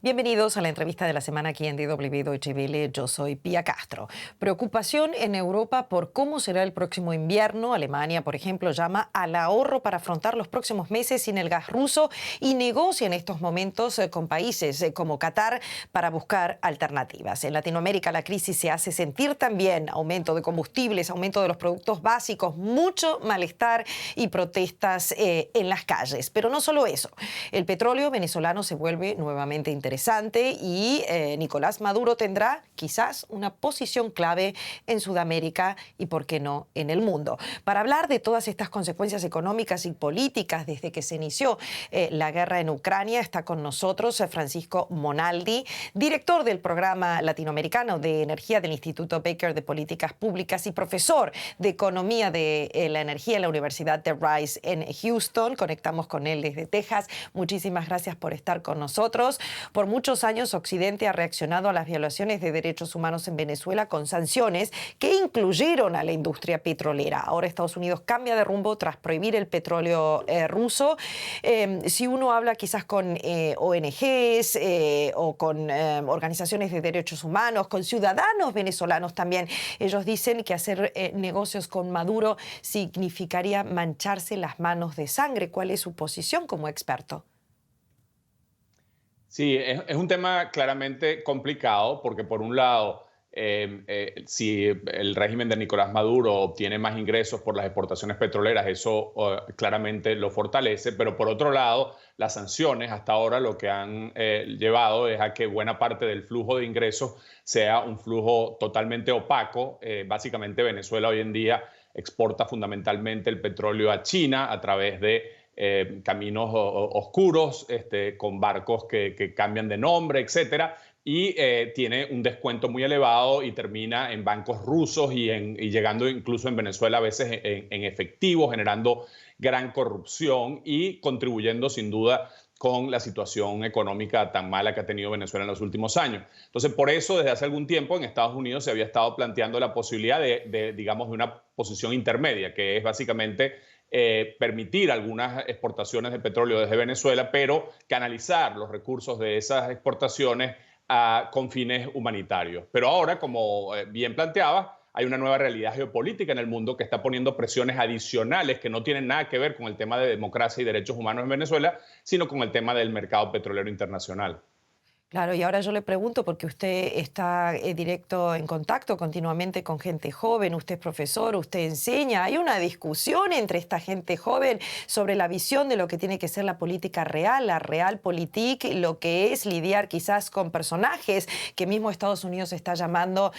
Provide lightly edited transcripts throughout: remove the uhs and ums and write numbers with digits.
Bienvenidos a la entrevista de la semana aquí en DW Deutsche Welle. Yo soy Pía Castro. Preocupación en Europa por cómo será el próximo invierno. Alemania, por ejemplo, llama al ahorro para afrontar los próximos meses sin el gas ruso y negocia en estos momentos con países como Qatar para buscar alternativas. En Latinoamérica la crisis se hace sentir también. Aumento de combustibles, aumento de los productos básicos, mucho malestar y protestas en las calles. Pero no solo eso. El petróleo venezolano se vuelve nuevamente interesante y Nicolás Maduro tendrá quizás una posición clave en Sudamérica y, por qué no, en el mundo. Para hablar de todas estas consecuencias económicas y políticas desde que se inició la guerra en Ucrania, está con nosotros Francisco Monaldi, director del Programa Latinoamericano de Energía del Instituto Baker de Políticas Públicas y profesor de Economía de la Energía en la Universidad de Rice en Houston. Conectamos con él desde Texas. Muchísimas gracias por estar con nosotros. Por muchos años, Occidente ha reaccionado a las violaciones de derechos humanos en Venezuela con sanciones que incluyeron a la industria petrolera. Ahora Estados Unidos cambia de rumbo tras prohibir el petróleo ruso. Si uno habla quizás con ONGs o con organizaciones de derechos humanos, con ciudadanos venezolanos también, ellos dicen que hacer negocios con Maduro significaría mancharse las manos de sangre. ¿Cuál es su posición como experto? Sí, es un tema claramente complicado porque por un lado, si el régimen de Nicolás Maduro obtiene más ingresos por las exportaciones petroleras, eso claramente lo fortalece, pero por otro lado, las sanciones hasta ahora lo que han llevado es a que buena parte del flujo de ingresos sea un flujo totalmente opaco. Básicamente Venezuela hoy en día exporta fundamentalmente el petróleo a China a través de caminos oscuros, con barcos que cambian de nombre, etcétera, y tiene un descuento muy elevado y termina en bancos rusos y llegando incluso en Venezuela a veces en efectivo, generando gran corrupción y contribuyendo sin duda con la situación económica tan mala que ha tenido Venezuela en los últimos años. Entonces, por eso, desde hace algún tiempo en Estados Unidos se había estado planteando la posibilidad digamos, de una posición intermedia, que es básicamente permitir algunas exportaciones de petróleo desde Venezuela, pero canalizar los recursos de esas exportaciones con fines humanitarios. Pero ahora, como bien planteaba, hay una nueva realidad geopolítica en el mundo que está poniendo presiones adicionales que no tienen nada que ver con el tema de democracia y derechos humanos en Venezuela, sino con el tema del mercado petrolero internacional. Claro, y ahora yo le pregunto, porque usted está directo en contacto continuamente con gente joven, usted es profesor, usted enseña, hay una discusión entre esta gente joven sobre la visión de lo que tiene que ser la política real, la realpolitik, lo que es lidiar quizás con personajes que mismo Estados Unidos está llamando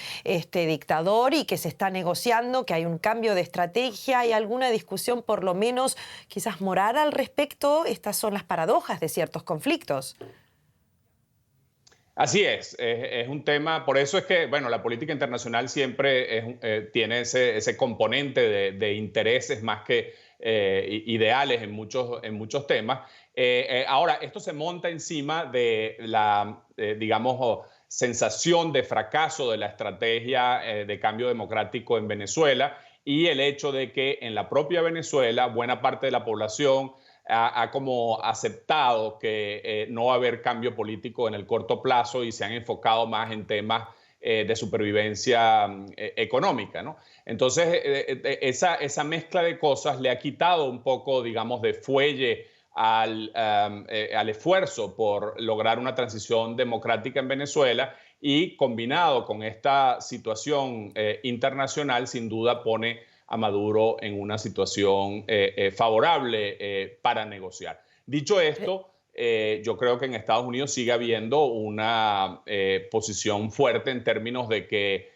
dictador y que se está negociando, que hay un cambio de estrategia, hay alguna discusión por lo menos quizás moral al respecto. Estas son las paradojas de ciertos conflictos. Así es un tema, por eso es que, bueno, la política internacional siempre tiene ese componente de intereses más que ideales en muchos temas. Ahora, esto se monta encima de la, digamos, sensación de fracaso de la estrategia de cambio democrático en Venezuela y el hecho de que en la propia Venezuela buena parte de la población ha como aceptado que no va a haber cambio político en el corto plazo y se han enfocado más en temas de supervivencia económica, ¿no? Entonces, esa mezcla de cosas le ha quitado un poco, digamos, de fuelle al esfuerzo por lograr una transición democrática en Venezuela y combinado con esta situación internacional, sin duda pone a Maduro en una situación favorable para negociar. Dicho esto, yo creo que en Estados Unidos sigue habiendo una posición fuerte en términos de que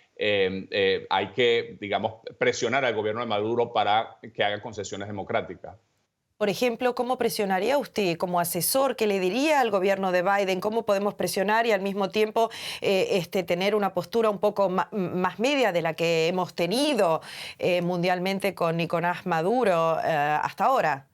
hay que, digamos, presionar al gobierno de Maduro para que haga concesiones democráticas. Por ejemplo, ¿cómo presionaría usted como asesor? ¿Qué le diría al gobierno de Biden? ¿Cómo podemos presionar y al mismo tiempo tener una postura un poco más media de la que hemos tenido mundialmente con Nicolás Maduro hasta ahora?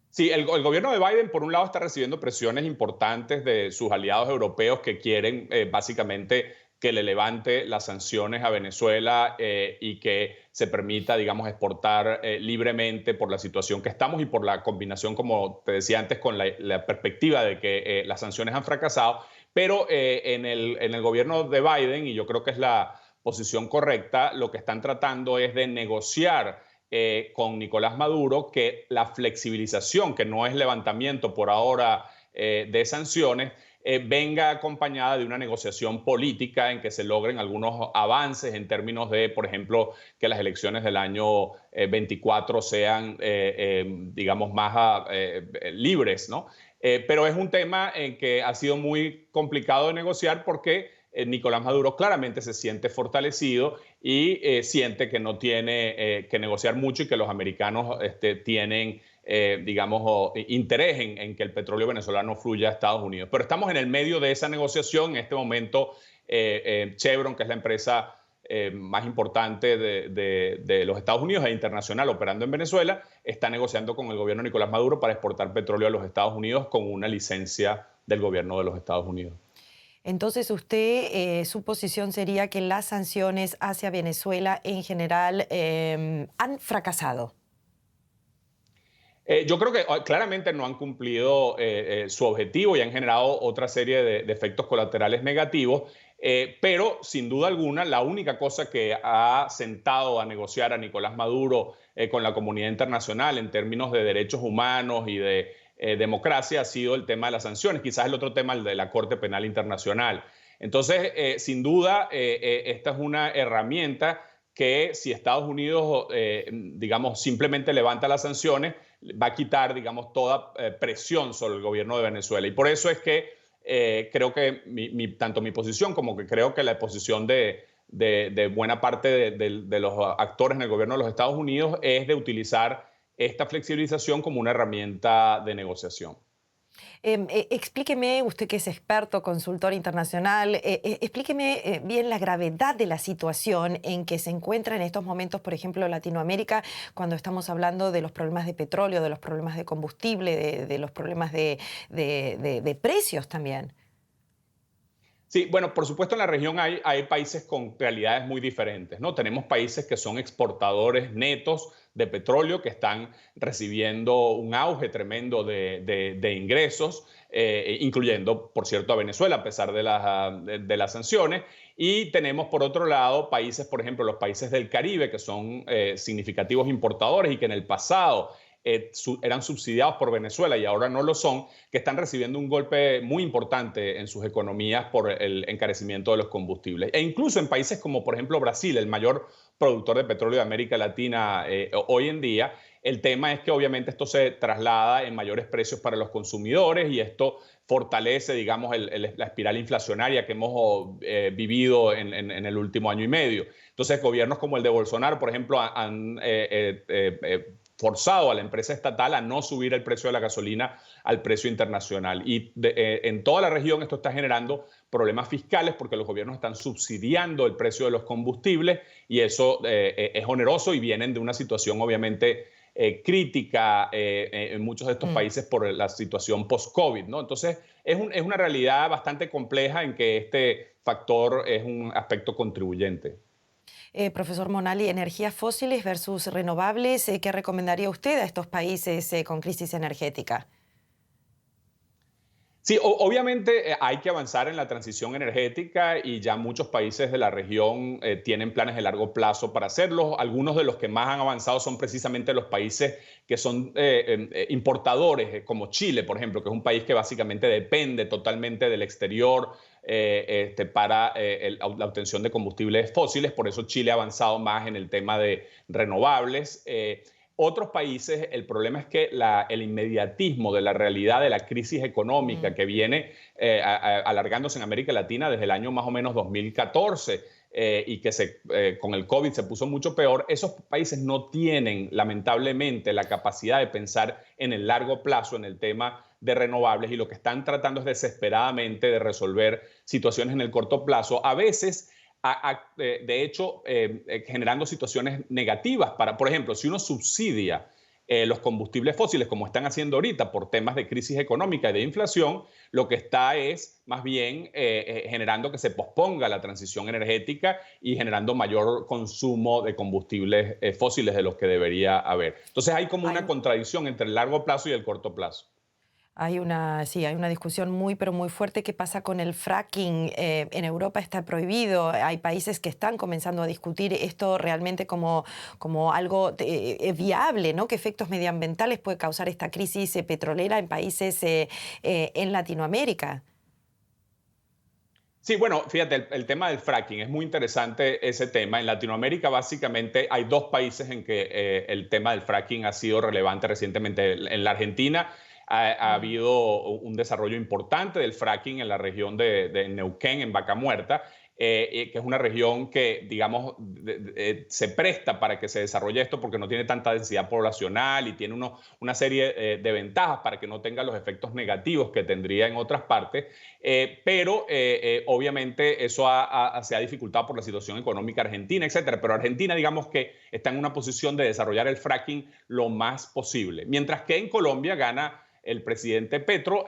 Sí, el gobierno de Biden, por un lado, está recibiendo presiones importantes de sus aliados europeos que quieren básicamente que le levante las sanciones a Venezuela y que se permita, digamos, exportar libremente por la situación que estamos y por la combinación, como te decía antes, con la perspectiva de que las sanciones han fracasado. Pero en el gobierno de Biden, y yo creo que es la posición correcta, lo que están tratando es de negociar con Nicolás Maduro que la flexibilización, que no es levantamiento por ahora de sanciones, venga acompañada de una negociación política en que se logren algunos avances en términos de, por ejemplo, que las elecciones del año 24 sean, digamos, más libres, ¿no? Pero es un tema en que ha sido muy complicado de negociar porque Nicolás Maduro claramente se siente fortalecido y siente que no tiene que negociar mucho y que los americanos tienen, digamos, interés en que el petróleo venezolano fluya a Estados Unidos. Pero estamos en el medio de esa negociación. En este momento, Chevron, que es la empresa más importante de los Estados Unidos e internacional operando en Venezuela, está negociando con el gobierno de Nicolás Maduro para exportar petróleo a los Estados Unidos con una licencia del gobierno de los Estados Unidos. Entonces, su posición sería que las sanciones hacia Venezuela en general han fracasado. Yo creo que claramente no han cumplido su objetivo y han generado otra serie de efectos colaterales negativos, pero sin duda alguna la única cosa que ha sentado a negociar a Nicolás Maduro con la comunidad internacional en términos de derechos humanos y de democracia ha sido el tema de las sanciones, quizás el otro tema, el de la Corte Penal Internacional. Entonces, sin duda, esta es una herramienta que si Estados Unidos, digamos, simplemente levanta las sanciones, va a quitar, digamos, toda presión sobre el gobierno de Venezuela. Y por eso es que creo que tanto mi posición como que creo que la posición de buena parte de los actores en el gobierno de los Estados Unidos es de utilizar esta flexibilización como una herramienta de negociación. Explíqueme, usted que es experto, consultor internacional, explíqueme bien la gravedad de la situación en que se encuentra en estos momentos, por ejemplo, Latinoamérica, cuando estamos hablando de los problemas de petróleo, de los problemas de combustible, de los problemas de precios también. Sí, bueno, por supuesto en la región hay países con realidades muy diferentes, ¿no? Tenemos países que son exportadores netos de petróleo, que están recibiendo un auge tremendo de ingresos, incluyendo, por cierto, a Venezuela, a pesar de las sanciones. Y tenemos, por otro lado, países, por ejemplo, los países del Caribe, que son significativos importadores y que en el pasado eran subsidiados por Venezuela y ahora no lo son, que están recibiendo un golpe muy importante en sus economías por el encarecimiento de los combustibles. E incluso en países como, por ejemplo, Brasil, el mayor productor de petróleo de América Latina hoy en día, el tema es que obviamente esto se traslada en mayores precios para los consumidores y esto fortalece, digamos, la espiral inflacionaria que hemos vivido en el último año y medio. Entonces, gobiernos como el de Bolsonaro, por ejemplo, han forzado a la empresa estatal a no subir el precio de la gasolina al precio internacional. Y en toda la región esto está generando problemas fiscales porque los gobiernos están subsidiando el precio de los combustibles y eso es oneroso y vienen de una situación obviamente crítica en muchos de estos países por la situación post-COVID, ¿no? Entonces es una realidad bastante compleja en que este factor es un aspecto contribuyente. Profesor Monali, energías fósiles versus renovables, ¿qué recomendaría usted a estos países con crisis energética? Sí, obviamente hay que avanzar en la transición energética y ya muchos países de la región tienen planes de largo plazo para hacerlo. Algunos de los que más han avanzado son precisamente los países que son importadores, como Chile, por ejemplo, que es un país que básicamente depende totalmente del exterior para la obtención de combustibles fósiles. Por eso Chile ha avanzado más en el tema de renovables. Otros países, el problema es que el inmediatismo de la realidad de la crisis económica que viene alargándose en América Latina desde el año más o menos 2014 y que con el COVID se puso mucho peor, esos países no tienen lamentablemente la capacidad de pensar en el largo plazo en el tema de renovables y lo que están tratando es desesperadamente de resolver situaciones en el corto plazo. A veces de hecho, generando situaciones negativas. Por ejemplo, si uno subsidia los combustibles fósiles, como están haciendo ahorita por temas de crisis económica y de inflación, lo que está es más bien generando que se posponga la transición energética y generando mayor consumo de combustibles fósiles de los que debería haber. Entonces hay como una contradicción entre el largo plazo y el corto plazo. Sí, hay una discusión muy, pero muy fuerte. ¿Qué pasa con el fracking? En Europa está prohibido. Hay países que están comenzando a discutir esto realmente como algo viable, ¿no? ¿Qué efectos medioambientales puede causar esta crisis petrolera en países en Latinoamérica? Sí, bueno, fíjate, el tema del fracking es muy interesante ese tema. En Latinoamérica básicamente hay dos países en que el tema del fracking ha sido relevante recientemente. En la Argentina ha habido un desarrollo importante del fracking en la región de Neuquén, en Vaca Muerta, que es una región que, digamos, se presta para que se desarrolle esto porque no tiene tanta densidad poblacional y tiene una serie de ventajas para que no tenga los efectos negativos que tendría en otras partes. Pero obviamente eso se ha dificultado por la situación económica argentina, etcétera. Pero Argentina, digamos que está en una posición de desarrollar el fracking lo más posible. Mientras que en Colombia gana el presidente Petro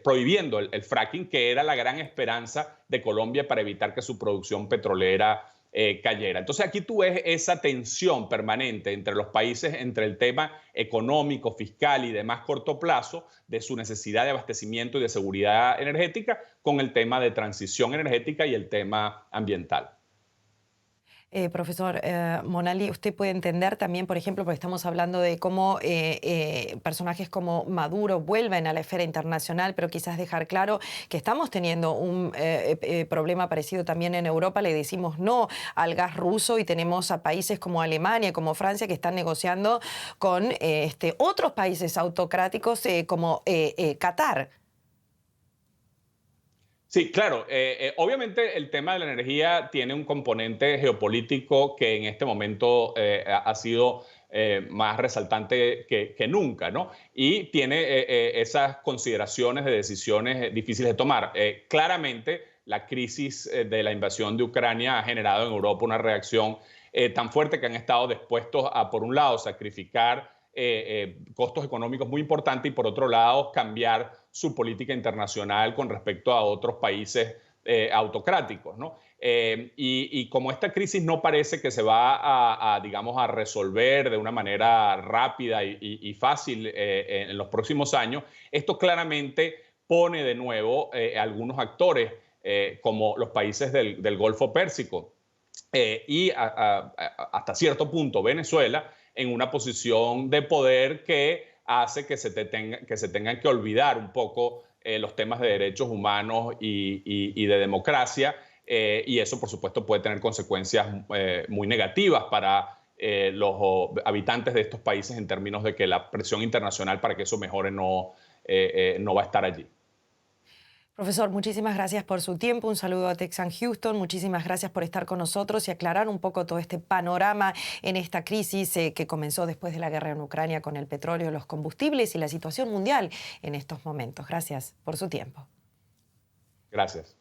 prohibiendo el fracking, que era la gran esperanza de Colombia para evitar que su producción petrolera cayera. Entonces aquí tú ves esa tensión permanente entre los países, entre el tema económico, fiscal y de más corto plazo, de su necesidad de abastecimiento y de seguridad energética, con el tema de transición energética y el tema ambiental. Profesor Monaldi, usted puede entender también, por ejemplo, porque estamos hablando de cómo personajes como Maduro vuelven a la esfera internacional, pero quizás dejar claro que estamos teniendo un problema parecido también en Europa. Le decimos no al gas ruso y tenemos a países como Alemania, como Francia, que están negociando con otros países autocráticos como Qatar. Sí, claro. Obviamente el tema de la energía tiene un componente geopolítico que en este momento ha sido más resaltante que nunca, ¿no? Y tiene esas consideraciones de decisiones difíciles de tomar. Claramente, la crisis de la invasión de Ucrania ha generado en Europa una reacción tan fuerte que han estado dispuestos a, por un lado, sacrificar costos económicos muy importantes y por otro lado cambiar su política internacional con respecto a otros países autocráticos, ¿no? Y como esta crisis no parece que se va digamos, a resolver de una manera rápida y fácil en los próximos años, esto claramente pone de nuevo algunos actores como los países del Golfo Pérsico hasta cierto punto Venezuela en una posición de poder que hace que se tengan que olvidar un poco los temas de derechos humanos y de democracia, y eso por supuesto puede tener consecuencias muy negativas para los habitantes de estos países en términos de que la presión internacional para que eso mejore no va a estar allí. Profesor, muchísimas gracias por su tiempo. Un saludo a Texas Houston. Muchísimas gracias por estar con nosotros y aclarar un poco todo este panorama en esta crisis que comenzó después de la guerra en Ucrania con el petróleo, los combustibles y la situación mundial en estos momentos. Gracias por su tiempo. Gracias.